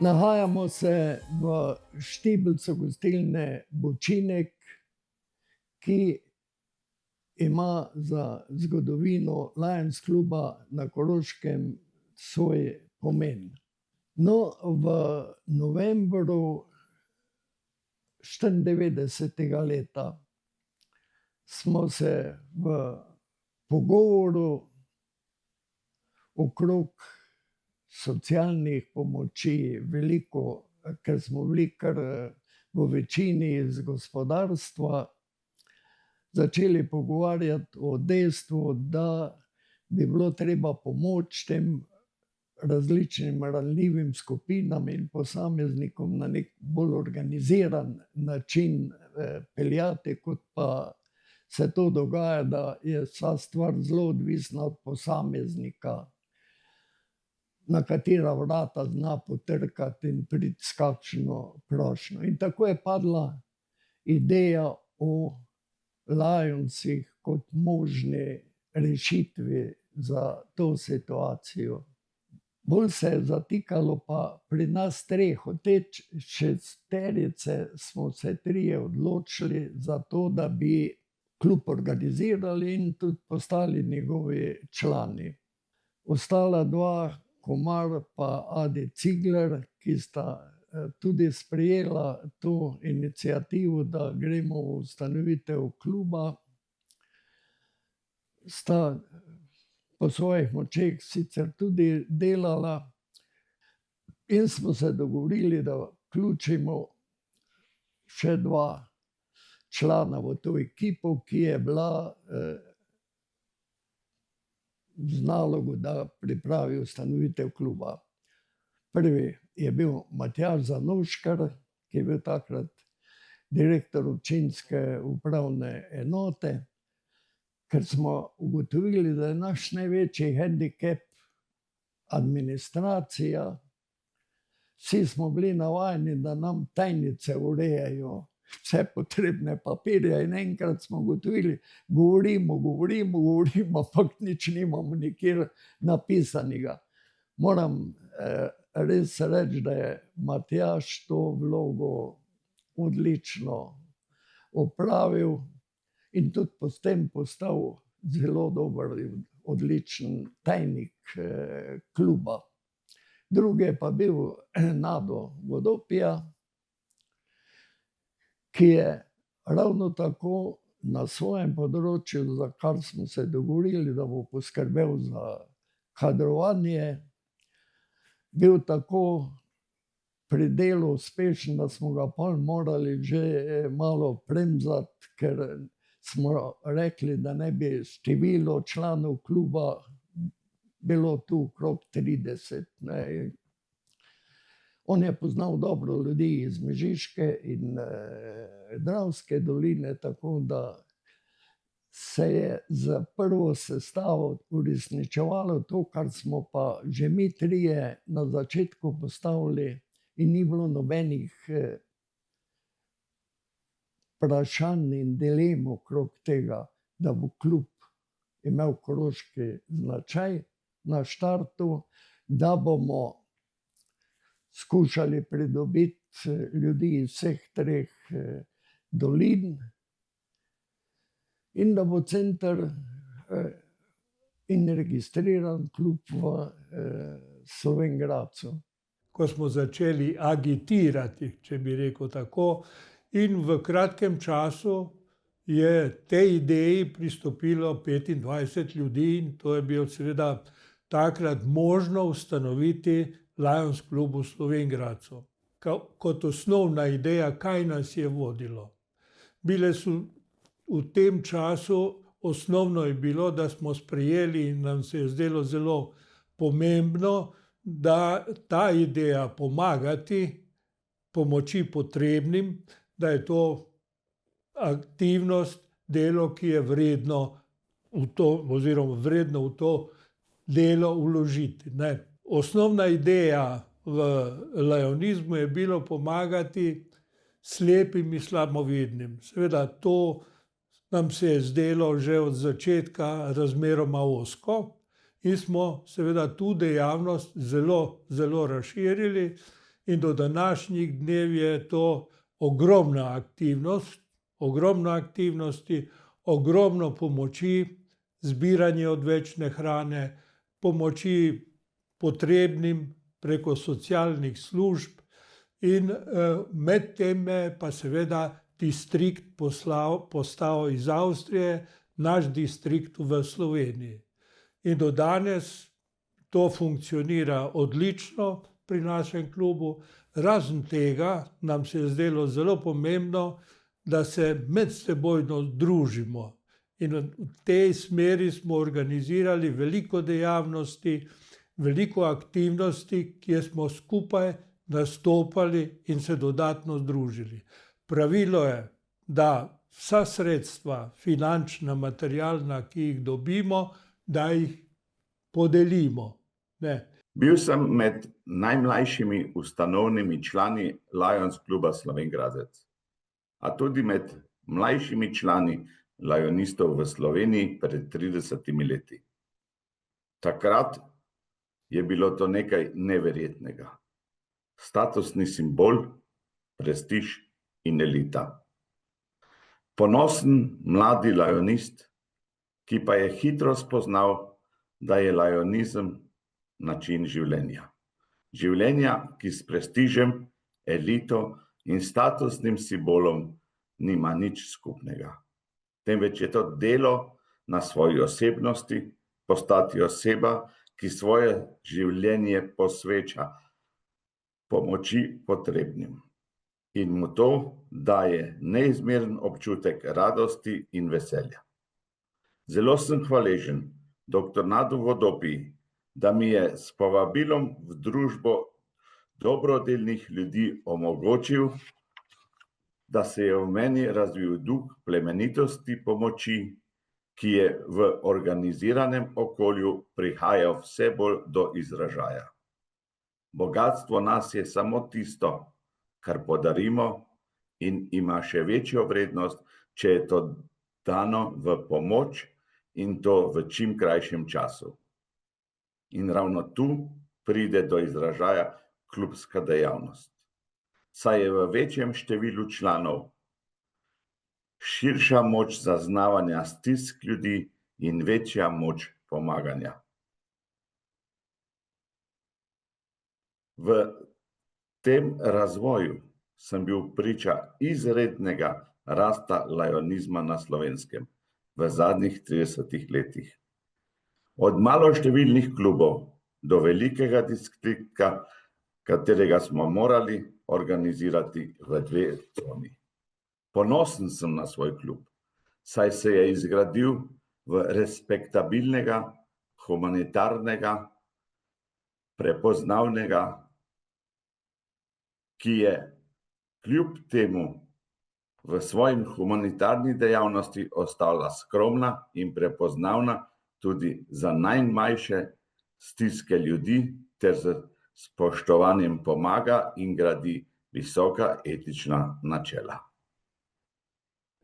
Nahajamo se v štibelcu gostilne Bočinek, ki ima za zgodovino Lions kluba na Koroškem svoj pomen. No, v novembru 94. leta smo se v pogovoru okrog socialnih pomoči veliko, ker smo bili kar v večini iz gospodarstva, začeli pogovarjati o dejstvu, da bi bilo treba pomoč tem različnim ranljivim skupinam in posameznikom na nek bolj organiziran način peljati, kot pa se to dogaja, da je vsa stvar zelo odvisna od posameznika, na katera vrata zna potrkati in priti s kakšno prošnjo. In tako je padla ideja o Lionsih kot možni rešitvi za to situacijo. Bolj se je zatikalo pa pri nas treh. Od te šesterice smo se trije odločili za to, da bi klub organizirali in tudi postali njegovi člani. Ostala dva, Komar pa Adi Cigler, ki sta tudi sprejela to iniciativo, da gremo v ustanovitev kluba, sta po svojih močeh sicer tudi delala in smo se dogovorili, da vključimo še dva člana v to ekipo, ki je bila z nalogo, da pripravi ustanovitev kluba. Prvi je bil Matjaž Zanoškar, ki je bil takrat direktor občinske upravne enote, ker smo ugotovili, da je naš največji hendikep administracija. Vsi smo bili navajeni, da nam tajnice urejajo vse potrebne papirje in enkrat smo ugotovili, govorimo, ampak nič nimamo nikjer napisanega. Moram res reči, da je Matjaž to vlogo odlično opravil in tudi potem postal zelo dober in odličen tajnik kluba. Drugi je pa bil Nado Vodopija, ki je ravno tako na svojem področju, za kar smo se dogovorili, da bo poskrbel za kadrovanje, bil tako pri delu uspešen, da smo ga pol morali že malo bremzati, ker smo rekli, da ne bi število članov kluba bilo tu okrog 30. On je poznal dobro ljudi iz Mežiške in Dravske doline, tako da se je za prvo sestavo uresničevalo to, kar smo pa že mi trije na začetku postavili, in ni bilo nobenih vprašanj in dilem okrog tega, da bo klub imel koroški značaj na štartu, da bomo skušali pridobiti ljudi iz vseh treh dolin in da bo center in registriran klub v Slovenj Gradcu. Ko smo začeli agitirati, če bi rekel tako, in v kratkem času je tej ideji pristopilo 25 ljudi in to je bilo seveda takrat možno ustanoviti Lions klub v Slovenj Gradcu. Kot osnovna ideja, kaj nas je vodilo. Bile so v tem času, osnovno je bilo, da smo sprejeli in nam se je zdelo zelo pomembno, da ta ideja pomagati, pomoči potrebnim, da je to aktivnost, delo, ki je vredno v to, oziroma vredno v to delo vložiti. Osnovna ideja v lionizmu je bilo pomagati slepim in slabovidnim. Seveda to nam se je zdelo že od začetka razmeroma ozko in smo seveda tu dejavnost zelo razširili in do današnjih dnev je to ogromna aktivnosti, ogromno pomoči, zbiranje odvečne hrane, pomoči potrebnim preko socialnih služb in med teme pa seveda distrikt postal iz Avstrije naš distrikt v Sloveniji. In do danes to funkcionira odlično pri našem klubu, razen tega nam se je zdelo zelo pomembno, da se medsebojno družimo. In v tej smeri smo organizirali veliko dejavnosti, veliko aktivnosti, kjer smo skupaj nastopali in se dodatno združili. Pravilo je, da vsa sredstva, finančna, materialna, ki jih dobimo, da jih podelimo. Ne. Bil sem med najmlajšimi ustanovnimi člani Lions kluba Slovenj Gradec, a tudi med mlajšimi člani Lionistov v Sloveniji pred 30 leti. Takrat je bilo to nekaj neverjetnega. Statusni simbol, prestiž in elita. Ponosen mladi lionist, ki pa je hitro spoznal, da je lionizem način življenja. Življenja, ki s prestižem, elito in statusnim simbolom nima nič skupnega. Temveč je to delo na svoji osebnosti, postati oseba, ki svoje življenje posveča pomoči potrebnim. In mu to daje neizmeren občutek radosti in veselja. Zelo sem hvaležen dr. Nadu Vodopij, da mi je s povabilom v družbo dobrodelnih ljudi omogočil, da se je v meni razvil duh plemenitosti pomoči, ki je v organiziranem okolju prihajal vse bolj do izražaja. Bogatstvo nas je samo tisto, kar podarimo in ima še večjo vrednost, če je to dano v pomoč in to v čim krajšem času. In ravno tu pride do izražaja klubska dejavnost. Saj je v večjem številu članov širša moč zaznavanja stisk ljudi in večja moč pomaganja. V tem razvoju sem bil priča izrednega rasta lionizma na Slovenskem v zadnjih 30 letih. Od maloštevilnih klubov do velikega distrikta, katerega smo morali organizirati v 2 coni. Ponosen sem na svoj klub, saj se je izgradil v respektabilnega, humanitarnega, prepoznavnega, ki je kljub temu v svojim humanitarni dejavnosti ostala skromna in prepoznavna tudi za najmanjše stiske ljudi ter z spoštovanjem pomaga in gradi visoka etična načela.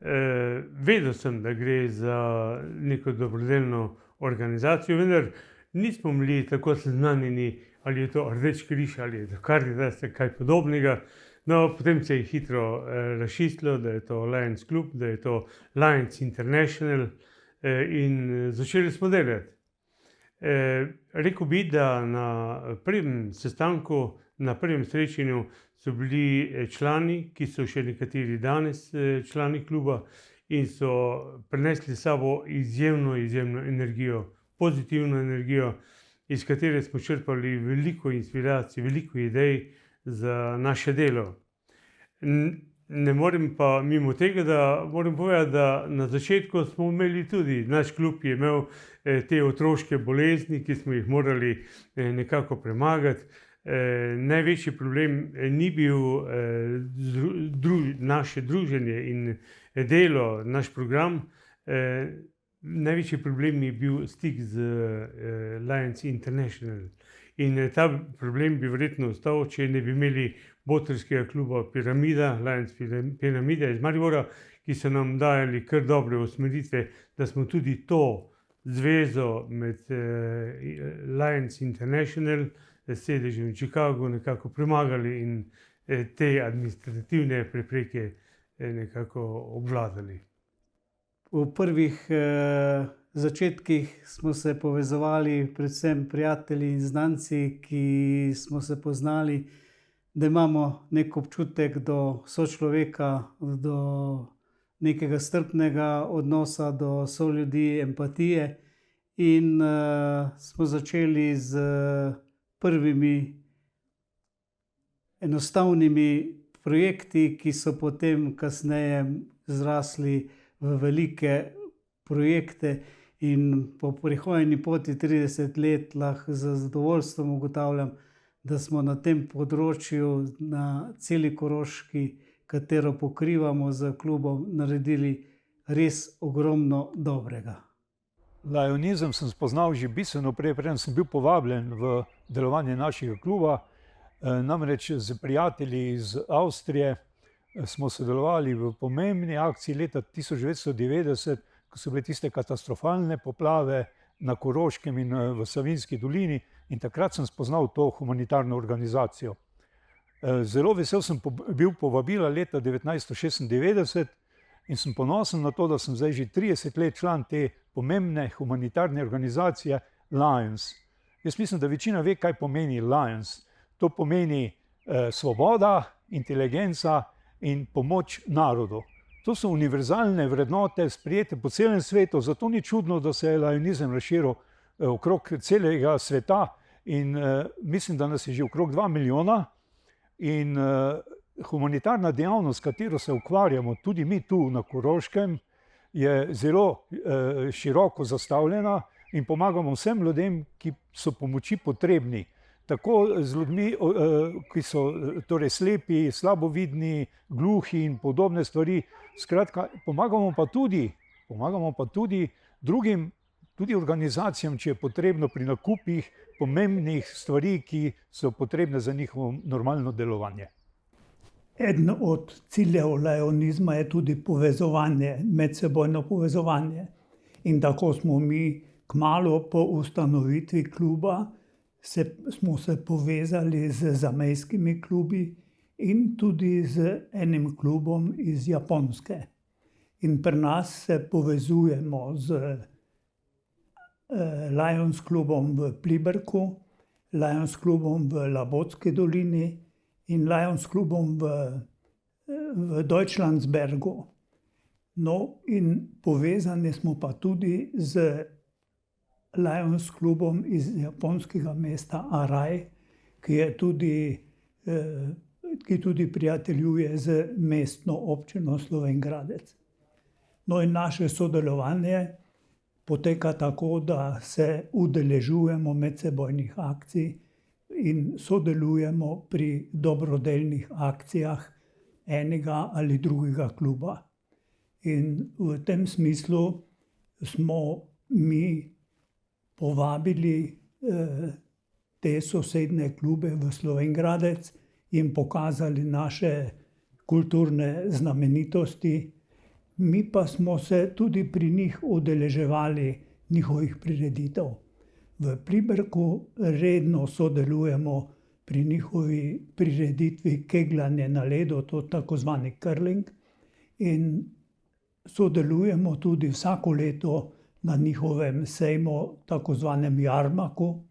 Vedel sem, da gre za neko dobrodelno organizacijo, vendar nismo bili tako seznanjeni, ali je to Rdeči križ ali je to Karitas, kaj podobnega. No, potem se je hitro razčistilo, da je to Lions klub, da je to Lions International in začeli smo delati. Rekel bi, da na prvem sestanku, na prvem srečanju so bili člani, ki so še nekateri danes člani kluba in so prinesli s sabo izjemno energijo, pozitivno energijo, iz katere smo črpali veliko inspiracij, veliko idej za naše delo. Ne morem pa mimo tega, da moram povedati, da na začetku smo imeli tudi, naš klub je imel te otroške bolezni, ki smo jih morali nekako premagati. Največji problem ni bil naše druženje in delo, naš program. Največji problem je bil stik z Lions International. In ta problem bi verjetno ostal, če ne bi imeli botrskega kluba Piramida, Lions Piramida iz Maribora, ki so nam dajali kar dobre usmeritve, da smo tudi to zvezo med Lions International sedeži v Chicagu nekako premagali in te administrativne prepreke nekako obvladali. V prvih začetkih smo se povezovali predvsem prijatelji in znanci, ki smo se poznali, da imamo nek občutek do sočloveka, do nekega strpnega odnosa do soljudi, empatije, in smo začeli z prvimi enostavnimi projekti, ki so potem kasneje zrasli v velike projekte, in po prehojeni poti 30 let lahko z zadovoljstvom ugotavljam, da smo na tem področju, na celi Koroški, katero pokrivamo z klubom, naredili res ogromno dobrega. Lajonizem sem spoznal že bistveno prej, preden sem bil povabljen v delovanje našega kluba. Namreč z prijatelji iz Avstrije smo sodelovali v pomembni akciji leta 1990, ko so bile tiste katastrofalne poplave na Koroškem in v Savinjski dolini, in takrat sem spoznal to humanitarno organizacijo. Zelo vesel sem bil povabila leta 1996 in sem ponosen na to, da sem zdaj že 30 let član te pomembne humanitarne organizacije Lions. Jaz mislim, da večina ve, kaj pomeni Lions. To pomeni svoboda, inteligenca in pomoč narodu. To so univerzalne vrednote, sprejete po celem svetu, zato ni čudno, da se je lionizem razširil okrog celega sveta, in mislim, da nas je že okrog 2 milijona. In humanitarna dejavnost, s katero se ukvarjamo, tudi mi tu na Koroškem, je zelo široko zastavljena in pomagamo vsem ljudem, ki so pomoči potrebni. Tako z ljudmi, ki so torej slepi, slabovidni, gluhi in podobne stvari. Skratka, pomagamo pa tudi drugim, tudi organizacijam, če je potrebno, pri nakupih pomembnih stvari, ki so potrebne za njihovo normalno delovanje. Eden od ciljev lajonizma je tudi povezovanje, medsebojno povezovanje. In tako smo mi kmalu po ustanovitvi kluba smo se povezali z zamejskimi klubi in tudi z enim klubom iz Japonske. In pri nas se povezujemo z Lions klubom v Pliberku, Lions klubom v Labotski dolini in Lions klubom v Deutschlandsbergu. No, in povezani smo pa tudi z Lions klubom iz japonskega mesta Arai, ki tudi prijateljuje z mestno občino Slovenj Gradec. No, in naše sodelovanje poteka tako, da se udeležujemo medsebojnih akcij in sodelujemo pri dobrodelnih akcijah enega ali drugega kluba. In v tem smislu smo mi povabili te sosednje klube v Slovenj Gradec in pokazali naše kulturne znamenitosti. Mi pa smo se tudi pri njih udeleževali njihovih prireditev. V Pliberku redno sodelujemo pri njihovi prireditvi kegljanje na ledu, to tako zvani curling, in sodelujemo tudi vsako leto na njihovem sejmu, tako zvanem jarmaku,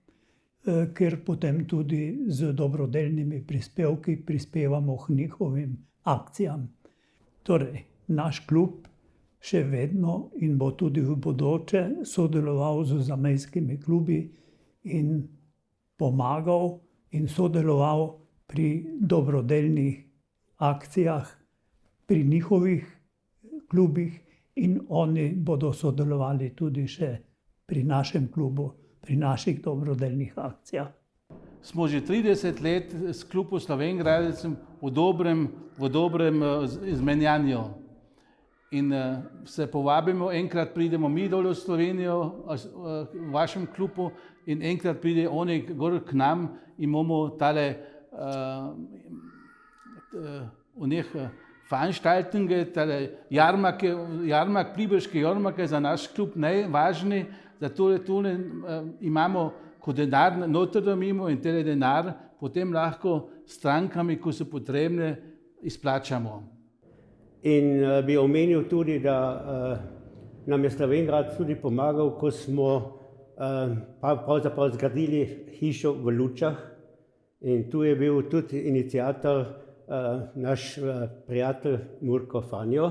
kjer potem tudi z dobrodelnimi prispevki prispevamo k njihovim akcijam. Torej, naš klub še vedno in bo tudi v bodoče sodeloval z zamejskimi klubi in pomagal in sodeloval pri dobrodelnih akcijah pri njihovih klubih, in oni bodo sodelovali tudi še pri našem klubu, pri naših dobrodelnih akcijah. Smo že 30 let s klubom Slovenj Gradec v dobrem izmenjanju. In se povabimo, enkrat pridemo mi dol v Slovenijo, v vašem klubu, in enkrat pride oni gor k nam in imamo tale Veranstaltungen, tale jarmak, pliberški jarmak je za naš klub najvažniji, zato imamo ko denar noter domimo in tele denar potem lahko strankami, ko so potrebne, izplačamo. In bi omenil tudi, da nam je Slovenj Gradec tudi pomagal, ko smo pravzaprav zgradili hišo v Lučah. In tu je bil tudi iniciator naš prijatelj Murko Franjo.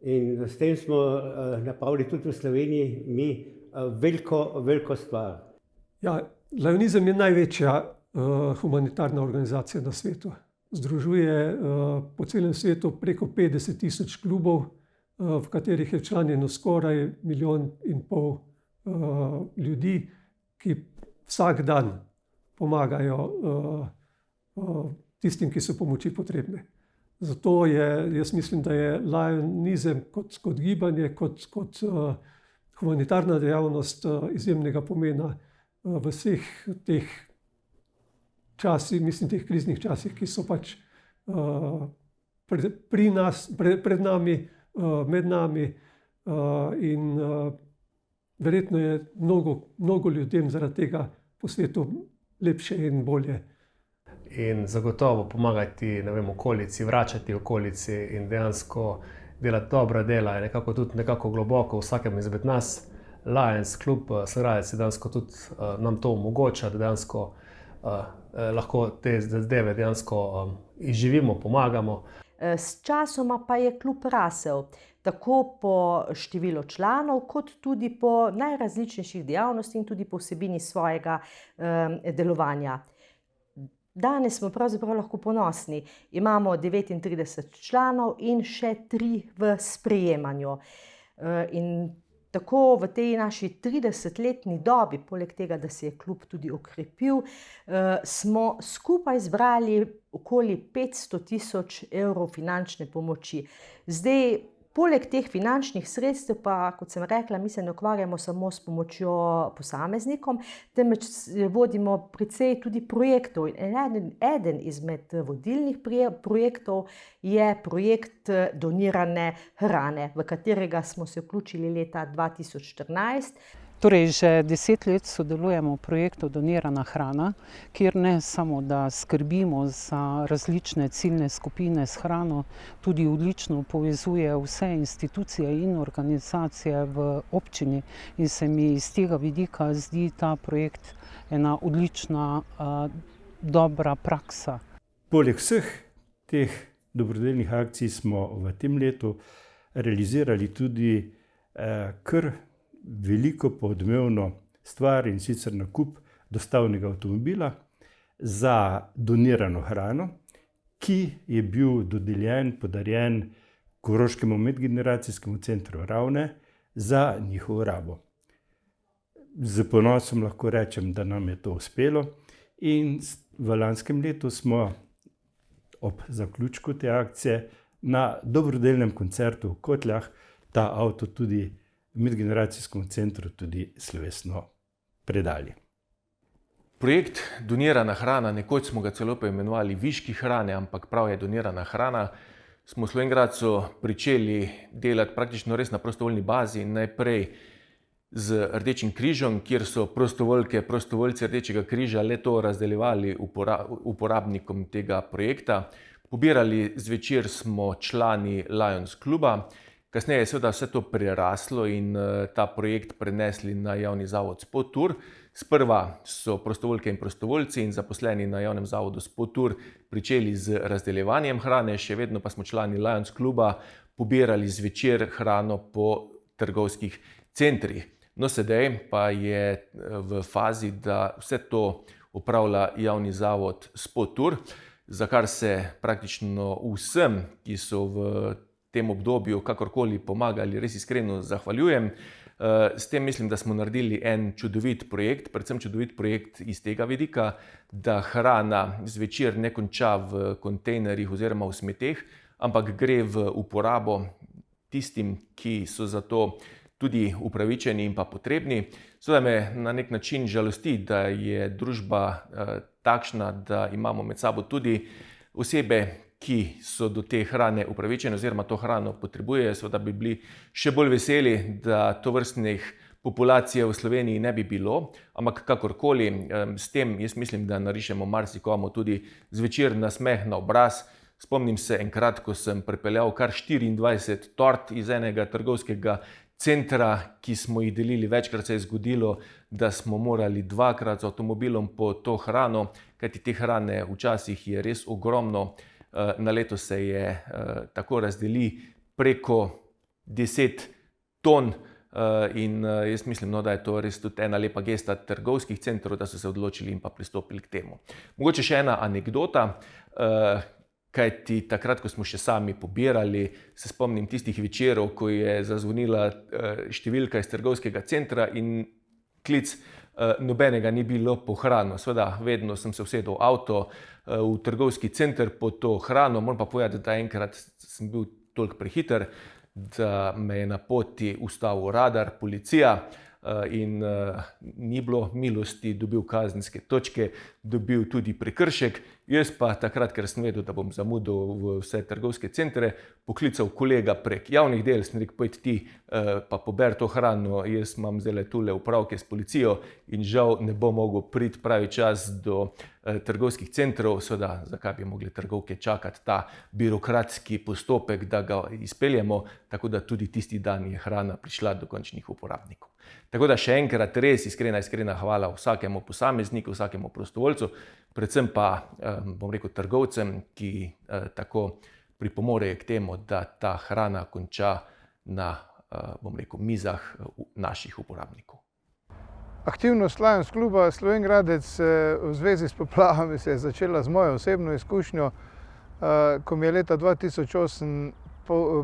In s tem smo napravili tudi v Sloveniji mi veliko stvar. Ja, Lajonizem je največja humanitarna organizacija na svetu. Združuje po celem svetu preko 50 000 klubov, v katerih je včlanjeno skoraj 1,5 milijona ljudi, ki vsak dan pomagajo tistim, ki so pomoči potrebne. Zato jaz mislim, da je lajonizem kot gibanje, kot humanitarna dejavnost izjemnega pomena v vseh teh časih, mislim, teh kriznih časih, ki so pač pri nas, pred nami, med nami, in verjetno je mnogo ljudem zaradi tega po svetu lepše in bolje. In zagotovo pomagati, ne vem, okolici, vračati okolici in dejansko delati dobra dela je nekako globoko v vsakem izmed nas. Lions klub Slovenj Gradec dejansko tudi nam to omogoča, da dejansko lahko te zadeve dejansko izživimo, pomagamo. S časoma pa je klub rasel, tako po številu članov, kot tudi po najrazličnejših dejavnostih in tudi po vsebini svojega delovanja. Danes smo pravzaprav lahko ponosni. Imamo 39 članov in še 3 v sprejemanju. In tako v tej naši 30-letni dobi, poleg tega, da se je klub tudi okrepil, smo skupaj zbrali okoli 500 000 evrov finančne pomoči. Zdaj, poleg teh finančnih sredstev pa, kot sem rekla, mi se ne ukvarjamo samo s pomočjo posameznikom, temveč vodimo precej tudi projektov. Eden izmed vodilnih projektov je projekt donirane hrane, v katerega smo se vključili leta 2014. Torej, že 10 let sodelujemo v projektu Donirana hrana, kjer ne samo, da skrbimo za različne ciljne skupine s hrano, tudi odlično povezuje vse institucije in organizacije v občini in se mi iz tega vidika zdi ta projekt ena odlična, dobra praksa. Poleg vseh teh dobrodelnih akcij smo v tem letu realizirali tudi kar veliko podmevno stvar, in sicer nakup dostavnega avtomobila za donirano hrano, ki je bil podarjen Koroškemu medgeneracijskemu centru Ravne za njihovo rabo. Z ponosom lahko rečem, da nam je to uspelo, in v lanskem letu smo ob zaključku te akcije na dobrodelnem koncertu v Kotljah ta avto tudi medgeneracijskemu centru tudi slovesno predali. Projekt Donirana hrana, nekoč smo ga celo poimenovali Viški hrane, ampak prav je donirana hrana, smo v Slovenj Gradcu pričeli delati praktično res na prostovoljni bazi, najprej z Rdečim križem, kjer so prostovoljci Rdečega križa le-to razdeljevali uporabnikom tega projekta. Pobirali zvečer smo člani Lions kluba. Kasneje je seveda vse to preraslo in ta projekt prenesli na javni zavod Spotur. Sprva so prostovoljke in prostovoljci in zaposleni na javnem zavodu Spotur pričeli z razdeljevanjem hrane, še vedno pa smo člani Lions kluba pobirali zvečer hrano po trgovskih centrih. No, sedaj pa je v fazi, da vse to upravlja javni zavod Spotur, za kar se praktično vsem, ki so v tem obdobju kakorkoli pomagali, res iskreno zahvaljujem. S tem mislim, da smo naredili en čudovit projekt, predvsem čudovit projekt iz tega vidika, da hrana zvečer ne konča v kontejnerjih oziroma v smeteh, ampak gre v uporabo tistim, ki so za to tudi upravičeni in pa potrebni. Seveda me na nek način žalosti, da je družba takšna, da imamo med sabo tudi osebe, ki so do te hrane upravičene oziroma to hrano potrebujejo. Seveda bi bili še bolj veseli, da tovrstnih populacije v Sloveniji ne bi bilo, ampak kakorkoli, s tem jaz mislim, da narišemo marsikomu tudi zvečer nasmeh na obraz. Spomnim se enkrat, ko sem pripeljal kar 24 tort iz enega trgovskega centra, ki smo jih delili. Večkrat se je zgodilo, da smo morali dvakrat z avtomobilom po to hrano, kajti te hrane včasih je res ogromno. Na leto se je tako razdeli preko 10 ton in jaz mislim, da je to res tudi ena lepa gesta trgovskih centrov, da so se odločili in pa pristopili k temu. Mogoče še ena anekdota, kajti takrat, ko smo še sami pobirali, se spomnim tistih večerov, ko je zazvonila številka iz trgovskega centra in klic, nobenega ni bilo po hrano. Seveda, vedno sem se usedel v avto v trgovski center po to hrano. Moram pa povedati, da enkrat sem bil toliko prehiter, da me je na poti ustavil radar, policija in ni bilo milosti, dobil kazenske točke, dobil tudi prekršek. Jaz pa takrat, ker sem vedel, da bom zamudil v vse trgovske centre, poklical kolega prek javnih del, sem rekel, pojdi ti pa pober to hrano, jaz imam zdaj tule upravke s policijo in žal ne bom mogel priti pravi čas do trgovskih centrov. Seveda, zakaj bi mogli trgovke čakati ta birokratski postopek, da ga izpeljemo, tako da tudi tisti dan je hrana prišla do končnih uporabnikov. Tako da še enkrat res iskrena hvala vsakemu posamezniku, vsakemu prostovoljcu, predvsem pa, bom rekel, trgovcem, ki tako pripomorejo k temu, da ta hrana konča na, bom rekel, mizah naših uporabnikov. Aktivnost Lions kluba Slovenj Gradec v zvezi s poplavami se je začela z mojo osebno izkušnjo, ko mi je leta 2008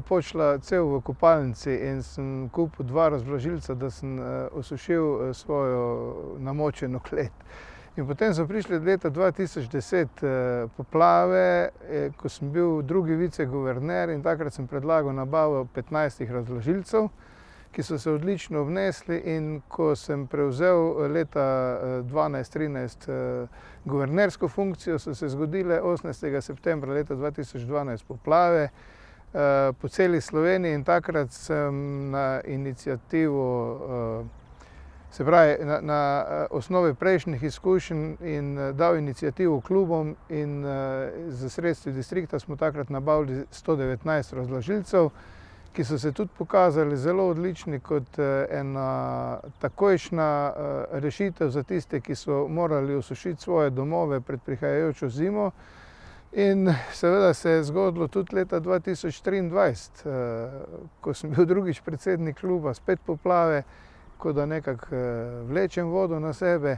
počela cev v kopalnici in sem kupil 2 razvlažilca, da sem osušil svojo namočeno klet. In potem so prišli leta 2010 poplave, ko sem bil drugi viceguverner in takrat sem predlagal nabavo 15 razvlažilcev, ki so se odlično obnesli, in ko sem prevzel leta 2012-2013 guvernersko funkcijo, so se zgodile 18. septembra leta 2012 poplave po celi Sloveniji in takrat sem na inicijativo, se pravi na osnovi prejšnjih izkušenj in dal inicijativo klubom in z sredstvi distrikta smo takrat nabavili 119 razvlažilcev, ki so se tudi pokazali zelo odlični kot ena takojšnja rešitev za tiste, ki so morali osušiti svoje domove pred prihajajočo zimo. In seveda se je zgodilo tudi leta 2023, ko sem bil drugič predsednik kluba, spet poplave, ko da nekako vlečem vodo na sebe.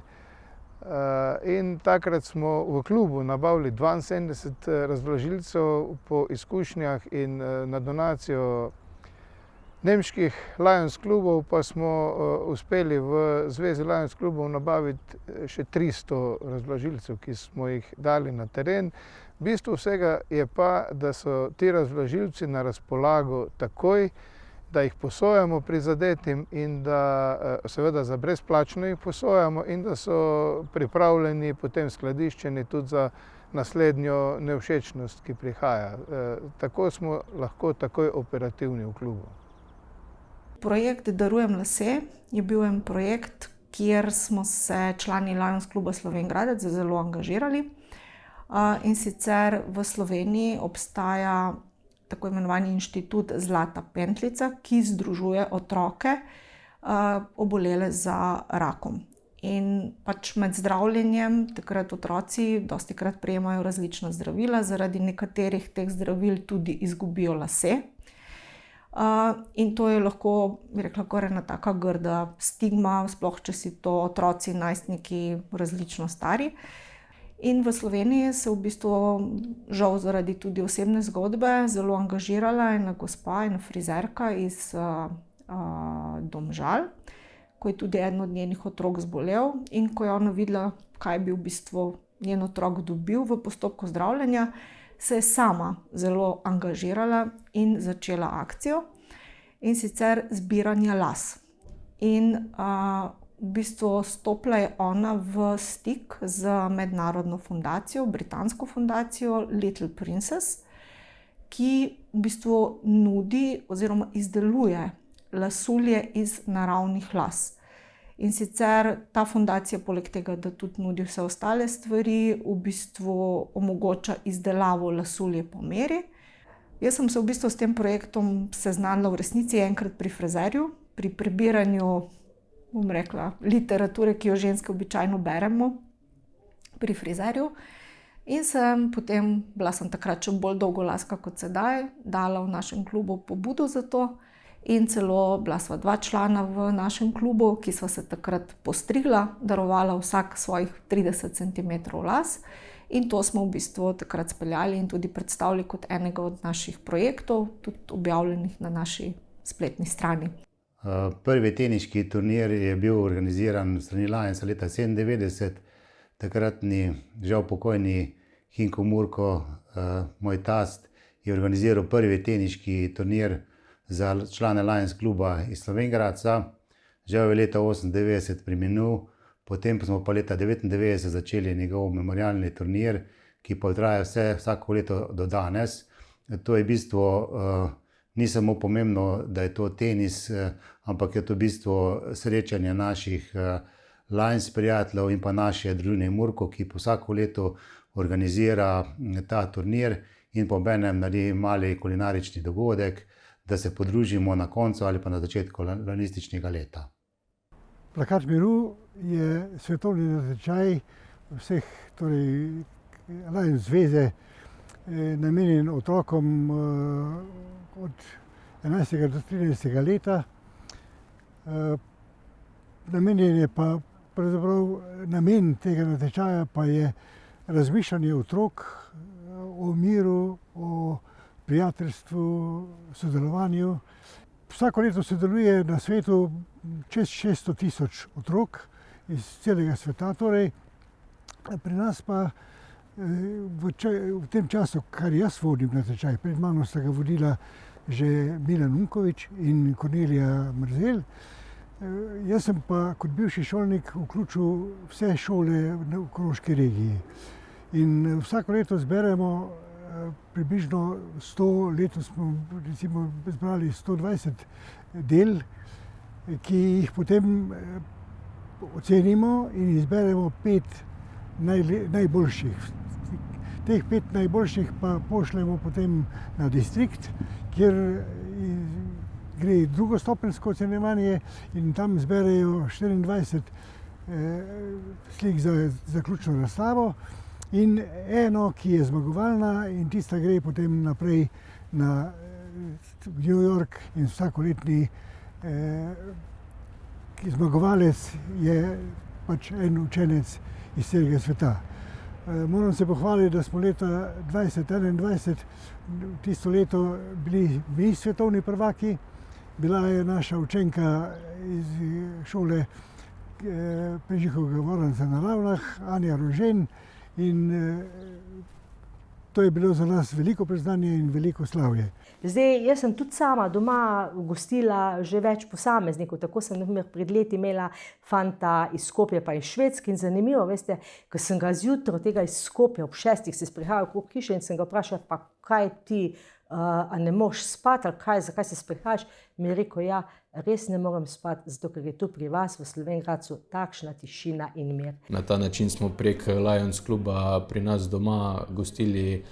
In takrat smo v klubu nabavili 72 razvlažilcev po izkušnjah in na donacijo nemških Lions klubov pa smo uspeli v Zvezi Lions klubov nabaviti še 300 razvlažilcev, ki smo jih dali na teren. Bistvo vsega je pa, da so ti razvlažilci na razpolago takoj, da jih posojamo prizadetim in da seveda za brezplačno jih posojamo in da so pripravljeni potem skladiščeni tudi za naslednjo nevšečnost, ki prihaja. Tako smo lahko takoj operativni v klubu. Projekt Darujem lase je bil en projekt, kjer smo se člani Lions kluba Slovenj Gradec zelo angažirali. In sicer v Sloveniji obstaja tako imenovani inštitut Zlata pentljica, ki združuje otroke obolele za rakom. In pač med zdravljenjem takrat otroci dostikrat prejemajo različna zdravila, zaradi nekaterih teh zdravil tudi izgubijo lase. In to je lahko, bi rekla, kar ena taka grda stigma, sploh če si to otroci, najstniki, različno stari. In v Sloveniji se v bistvu žal zaradi tudi osebne zgodbe zelo angažirala ena gospa, ena frizerka iz Domžal, ko je tudi eden od njenih otrok zbolel in ko je ona videla, kaj bi v bistvu njen otrok dobil v postopku zdravljenja, se je sama zelo angažirala in začela akcijo, in sicer zbiranje las. In v bistvu stopila je ona v stik z mednarodno fundacijo, britansko fundacijo Little Princess, ki v bistvu nudi oziroma izdeluje lasulje iz naravnih las. In sicer ta fundacija, poleg tega, da tudi nudi vse ostale stvari, v bistvu omogoča izdelavo lasulje po meri. Jaz sem se v bistvu s tem projektom seznanila v resnici enkrat pri frizerju, pri prebiranju, bom rekla, literature, ki jo ženske običajno beremo pri frizerju. In potem, bila sem takrat še bolj dolgolaska kot sedaj, dala v našem klubu pobudo za to. In celo bila sva 2 člana v našem klubu, ki sva se takrat postrigla, darovala vsak svojih 30 cm las. In to smo v bistvu takrat speljali in tudi predstavili kot enega od naših projektov, tudi objavljenih na naši spletni strani. Prvi teniški turnir je bil organiziran strani Lionsa leta 1997. Takratni, žal pokojni Hinko Murko, moj tast, je organiziral prvi teniški turnir za člane Lions kluba iz Slovenj Gradca. Žal je leta 1998 preminul, potem smo pa leta 1999 začeli njegov memorialni turnir, ki pa traja vsako leto do danes. To je v bistvu ni samo pomembno, da je to tenis, ampak je to v bistvu srečanje naših Lions prijateljev in pa naše družine Murko, ki po vsako leto organizira ta turnir in po obenem naredi mali kulinarični dogodek, da se podružimo na koncu ali pa na začetku lanističnega leta. Plakat miru je svetovni natečaj vseh, torej Lions zveze, namenjen otrokom od 11. do 13. leta. Namenjen je pa pravzaprav namen tega natečaja pa je razmišljanje otrok o miru, o prijateljstvu, sodelovanju. Vsako leto sodeluje na svetu čez 600 000 otrok iz celega sveta. Torej, pri nas pa v tem času, kar jaz vodim natečaj, pred mano sta ga vodila že Milan Unkovič in Kornelija Mrzelj. Jaz sem pa kot bivši šolnik vključil vse šole v Koroški regiji. In vsako leto zberemo približno 100, letos smo recimo zbrali 120 del, ki jih potem ocenimo in izberemo 5 najboljših. Teh 5 najboljših pa pošljemo potem na distrikt, kjer gre drugostopenjsko ocenjevanje in tam zberejo 24 slik za zaključno razstavo. In eno, ki je zmagovalna in tista gre potem naprej na New York in vsakoletni zmagovalec je pač en učenec iz celega sveta. Moram se pohvaliti, da smo leta 2021, tisto leto, bili mi svetovni prvaki. Bila je naša učenka iz šole Prežihovega Voranca na Ravnah, Anja Rožen. In to je bilo za nas veliko priznanje in veliko slavje. Zdaj, jaz sem tudi sama doma gostila že več posameznikov, tako sem pred leti imela fanta iz Skopja pa iz Švedske in zanimivo, veste, ko sem ga zjutraj tega iz Skopja ob 6. se sprehajal okrog hiše in sem ga vprašala, pa kaj ti, a ne moš spati ali kaj, zakaj se sprehajaš, mi je rekel, ja, res ne morem spati, zato ker je tu pri vas v Slovenj Gradcu takšna tišina in mir. Na ta način smo prek Lions kluba pri nas doma gostili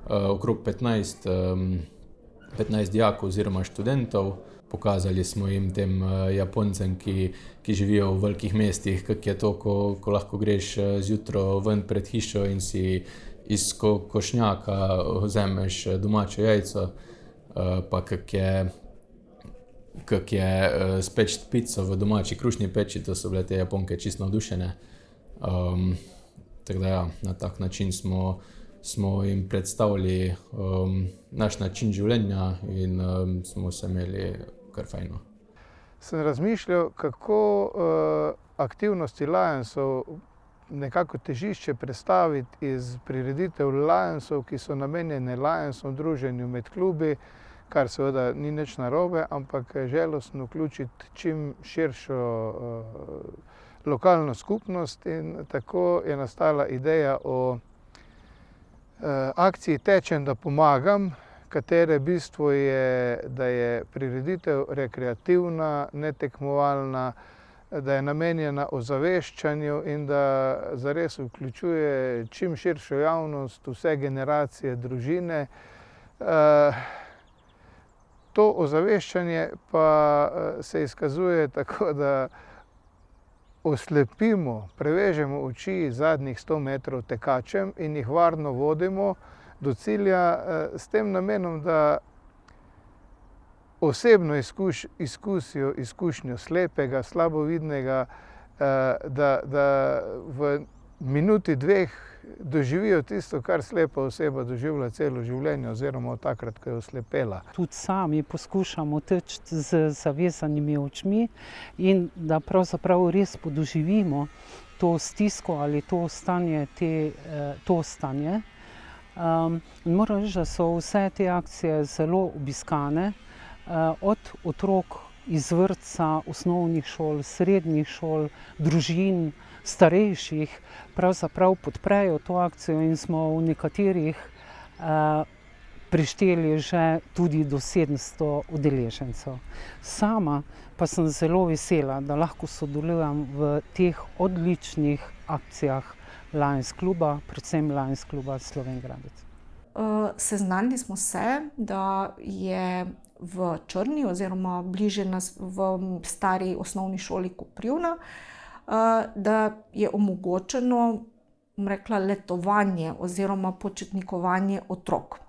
okrog 15 dijakov oziroma študentov. Pokazali smo jim tem Japoncem, ki živijo v velikih mestih, kako je to, ko lahko greš zjutraj ven pred hišo in si iz košnjaka vzameš domače jajco, pa kako je speči pico v domači krušni peči, to so bile te Japonke čisto navdušene. Tako da ja, na tak način smo jim predstavili naš način življenja in smo se imeli kar fajno. Sem razmišljal, kako aktivnosti Lionsov nekako težišče predstaviti iz prireditev Lionsov, ki so namenjene Lionsom, druženju med klubi, kar seveda ni nič narobe, ampak želostno vključiti čim širšo lokalno skupnost in tako je nastala ideja o akciji Tečem, da pomagam, katere bistvo je, da je prireditev rekreativna, netekmovalna, da je namenjena ozaveščanju in da zares vključuje čim širšo javnost, vse generacije, družine. To ozaveščanje pa se izkazuje tako, da oslepimo, prevežemo oči zadnjih 100 metrov tekačem in jih varno vodimo do cilja s tem namenom, da osebno izkusijo izkušnjo slepega, slabovidnega, da v minuti, dveh doživijo tisto, kar slepa oseba doživlja celo življenje oziroma takrat, ko je oslepela. Tudi sami poskušamo teči z zavezanimi očmi in da pravzaprav res podoživimo to stisko ali to stanje. Moram reči, da so vse te akcije zelo obiskane, od otrok iz vrtca, osnovnih šol, srednjih šol, družin, starejših, pravzaprav podprejo to akcijo in smo v nekaterih prišteli že tudi do 700 udeležencev. Sama pa sem zelo vesela, da lahko sodelujem v teh odličnih akcijah Lions kluba, predvsem Lions kluba Slovenj Gradec. Seznanili smo se, da je v Črni oziroma bliže v stari osnovni šoli Koprivna, da je omogočeno, rekla, letovanje oziroma počitnikovanje otrok.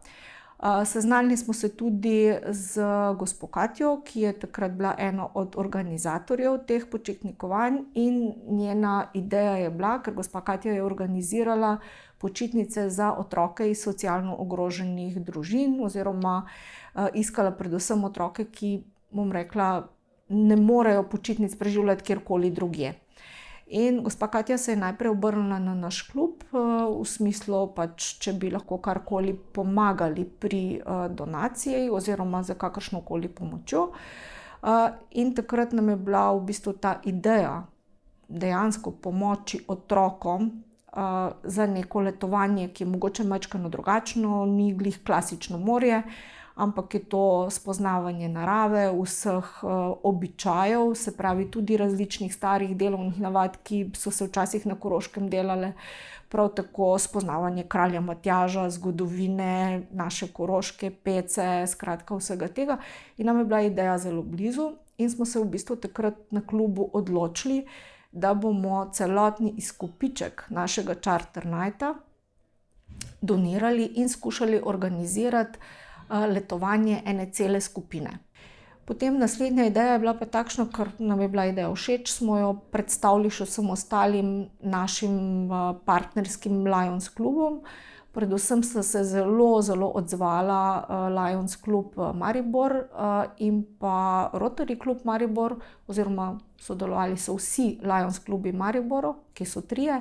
Seznanili smo se tudi z gospo Katjo, ki je takrat bila ena od organizatorjev teh počitnikovanj in njena ideja je bila, ker gospa Katja je organizirala počitnice za otroke iz socialno ogroženih družin oziroma iskala predvsem otroke, ki, bom rekla, ne morejo počitnic preživljati kjerkoli drugje. In gospa Katja se je najprej obrnila na naš klub v smislu, pač, če bi lahko karkoli pomagali pri donaciji oziroma za kakršnokoli pomočjo. In takrat nam je bila v bistvu ta ideja dejansko pomoči otrokom za neko letovanje, ki je mogoče majčkeno drugačno, ni glih klasično morje, ampak je to spoznavanje narave, vseh običajev, se pravi tudi različnih starih delovnih navad, ki so se včasih na Koroškem delale, prav tako spoznavanje kralja Matjaža, zgodovine naše koroške pece, skratka vsega tega. In nam je bila ideja zelo blizu in smo se v bistvu takrat na klubu odločili, da bomo celotni izkupiček našega Charter Nighta donirali in skušali organizirati letovanje ene cele skupine. Potem naslednja ideja je bila pa takšna, ker nam je bila ideja všeč, smo jo predstavili še vsem ostalim našim partnerskim Lions klubom. Predvsem sta se zelo odzvala Lions klub Maribor in pa Rotary klub Maribor, oziroma sodelovali so vsi Lions klubi Mariboru, ki so 3,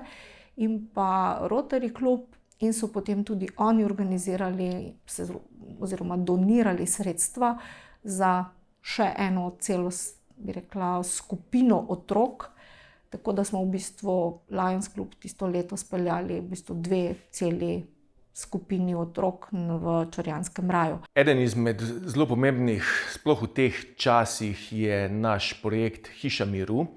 in pa Rotary klub, in so potem tudi oni organizirali oziroma donirali sredstva za še eno celo, bi rekla, skupino otrok, tako da smo v bistvu Lions klub tisto leto speljali v bistvu 2 celi skupini otrok v Čorjanskem raju. Eden izmed zelo pomembnih, sploh v teh časih, je naš projekt Hiša miru.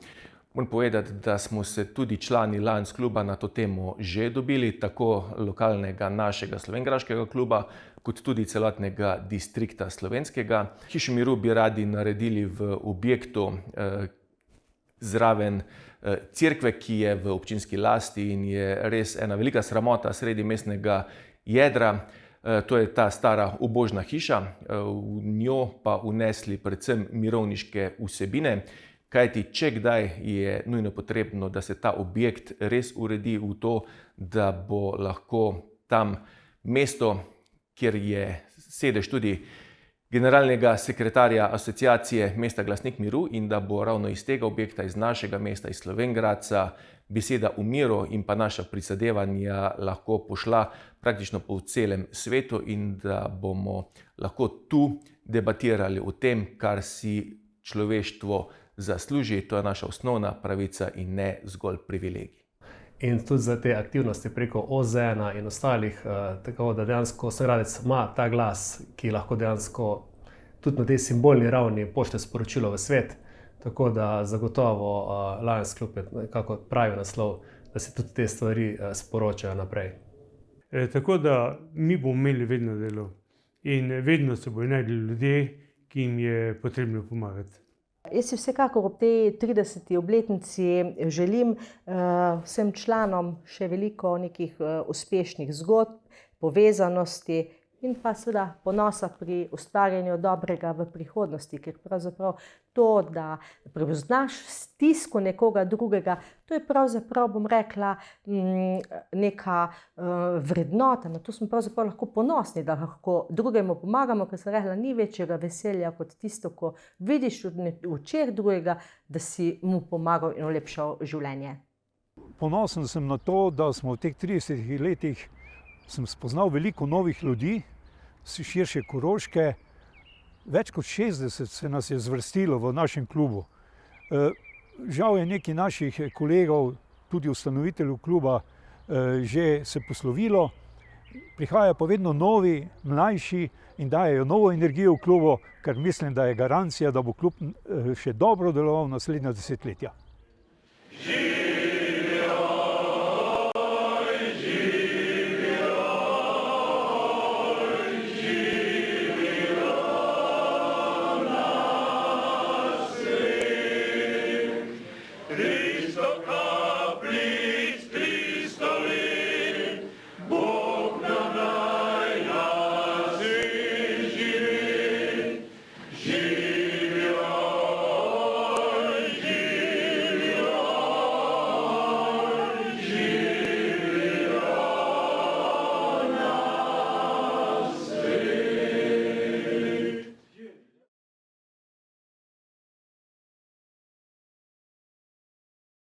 Moram povedati, da smo se tudi člani Lions kluba na to temo že dobili, tako lokalnega našega slovenjgraškega kluba, kot tudi celotnega distrikta slovenskega. Hišo miru bi radi naredili v objektu zraven cerkve, ki je v občinski lasti in je res ena velika sramota sredi mestnega jedra. To je ta stara ubožna hiša, v njo pa vnesli predvsem mirovniške vsebine. Kajti, če kdaj je nujno potrebno, da se ta objekt res uredi v to, da bo lahko tam mesto, kjer je sedež tudi generalnega sekretarja asociacije Mesta Glasnik miru in da bo ravno iz tega objekta, iz našega mesta, iz Slovenj Gradca, beseda o miru in pa naša prizadevanja lahko pošla praktično po celem svetu in da bomo lahko tu debatirali o tem, kar si človeštvo zasluži. To je naša osnovna pravica in ne zgolj privilegij. In tudi za te aktivnosti preko OZN in ostalih, tako da dejansko Slovenj Gradec ima ta glas, ki lahko dejansko tudi na tej simbolni ravni pošlje sporočilo v svet. Tako da zagotovo Lions Club je nekako pravi naslov, da se tudi te stvari sporočajo naprej. Tako da mi bomo imeli vedno delo in vedno se bodo našli ljudje, ki jim je potrebno pomagati. Jaz si vsekakor ob tej 30. obletnici želim vsem članom še veliko nekih uspešnih zgodb, povezanosti in pa seveda ponosa pri ustvarjanju dobrega v prihodnosti, ker pravzaprav to, da prepoznaš stisko nekoga drugega, to je pravzaprav, bom rekla, neka vrednota. Na to smo pravzaprav lahko ponosni, da lahko drugemu pomagamo, ker sem rekla, ni večjega veselja kot tisto, ko vidiš v očeh drugega, da si mu pomagal in olepšal življenje. Ponosen sem na to, da smo v teh 30 letih sem spoznal veliko novih ljudi, širše Koroške, več kot 60 se nas je zvrstilo v našem klubu. Žal je nekaj naših kolegov, tudi ustanoviteljev kluba, že se poslovilo, prihajajo pa vedno novi, mlajši in dajejo novo energijo v klubu, kar mislim, da je garancija, da bo klub še dobro deloval naslednja desetletja.